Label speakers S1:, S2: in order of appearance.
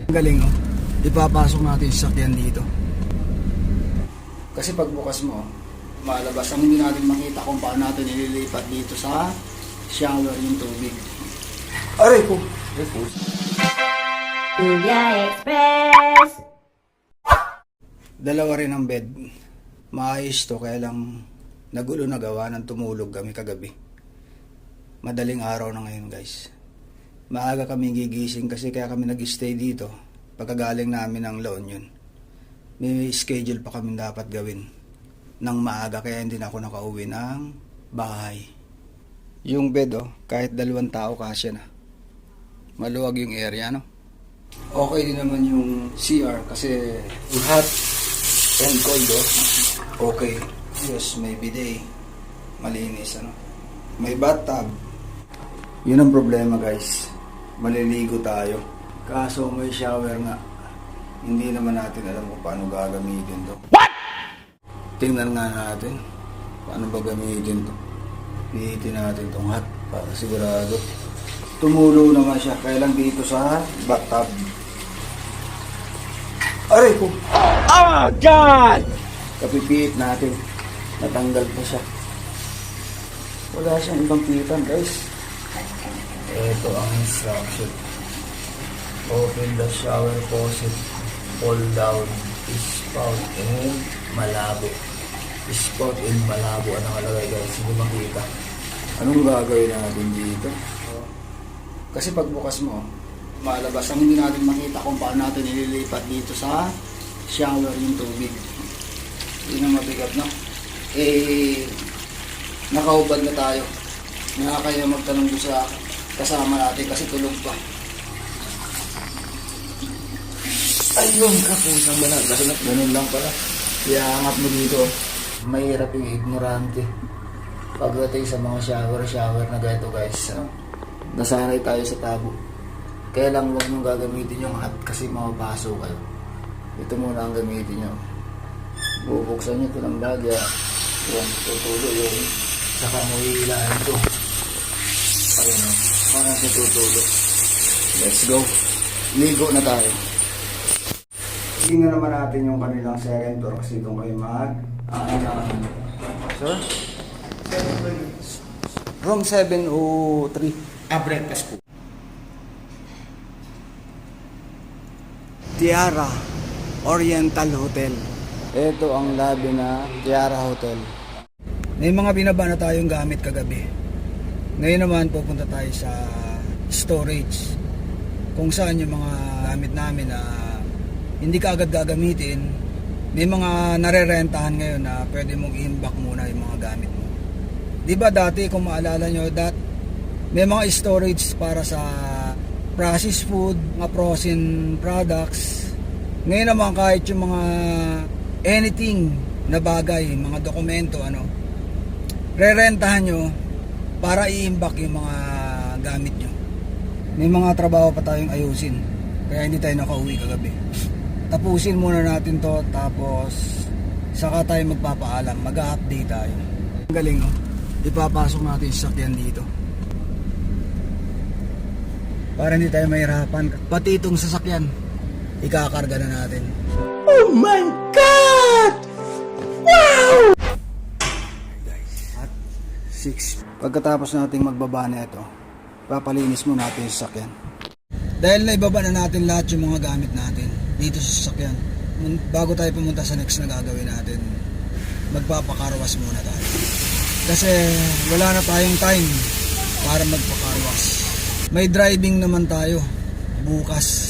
S1: Galing oh. Ipapasok natin yung sakyan dito. Kasi pagbukas mo, malabas. Ang hindi natin makita kung paano natin nililipat dito sa shower yung tubig. Aray ko!
S2: Kuya Express!
S1: Dalawa rin ang bed. Maayos to, kaya lang nagulo na gawa ng tumulog kami kagabi. Madaling araw na ngayon guys. Maaga kami gigising kasi kaya kami nag-stay dito. Pagkagaling namin ng La Union. May schedule pa kami dapat gawin ng maaga kaya hindi na ako nakauwi ng bahay. Yung bed kahit 2 tao kasya na. Maluwag yung area no. Okay din naman yung CR kasi hot and cold Okay. Yes, may bidet. Malinis May bathtub. Yun ang problema guys. Maliligo tayo. Kaso may shower nga. Hindi naman natin alam kung paano gagamitin to. What? Tingnan nga natin. Paano ba gamitin to? Pihitin natin tong hot para sigurado. Tumulo naman siya. Kaya lang dito sa bathtub. Aray ko! Oh God! Kapipihit natin. Natanggal pa siya. Wala siyang ibang pihitan guys. Ito ang instruction. Open the shower faucet, pull down, spout and malabo. Spout and malabo. Ang nakalagay guys, hindi makita. Anong gagawin natin dito? Kasi pagbukas mo, malabas. Ang hindi natin makita kung paano natin nililipat dito sa shower yung tubig. Yun ang mabigat nakaubad na tayo. Nakakaya magtanong doon sa kasama natin kasi tulog pa. Ayun ka po sa balat. Ganun lang pala. Iangat mo dito. Mahirap yung ignorante. Pagdating sa mga shower na ganito guys. Nasanay tayo sa tabo. Kaya lang huwag nyo gagamitin yung hot kasi mapapaso kayo. Ito muna ang gamitin nyo. Bubuksan nyo ito ng bagya. Yung tutulo yung saka mo hihilaan ito. Ayun parang tutulo. Let's go. Ligo na tayo. Tingnan naman natin yung kanilang second floor kasi doon kayo Sir? Room 703.
S3: Breakfast po.
S1: Tiara Oriental Hotel. Ito ang lobby na Tiara Hotel. May mga binaba na tayong gamit kagabi. Ngayon naman pupunta tayo sa storage. Kung saan yung mga gamit namin na hindi ka agad gagamitin. May mga narerentahan ngayon na pwede mong i-imbak muna yung mga gamit mo. Diba dati kung maalala nyo, may mga storage para sa processed food, mga frozen products. Ngayon naman kahit yung mga anything na bagay, mga dokumento, rerentahan nyo para i-imbak yung mga gamit nyo. May mga trabaho pa tayong ayusin, kaya hindi tayo nakauwi kagabi. Tapusin muna natin to, tapos saka tayo magpapaalam, mag-update tayo. Ang galing ipapasok natin yung sakyan dito para hindi tayo mahirapan. Pati itong sasakyan ikakarga na natin. Oh my God! Wow! Guys, at 6. Pagkatapos nating magbaba na ito, papalinis mo natin yung sasakyan. Dahil naibaba na natin lahat yung mga gamit natin dito sa sasakyan, bago tayo pumunta sa next na gagawin natin, magpapakarwas muna tayo. Kasi wala na tayong time para magpakarwas. May driving naman tayo bukas.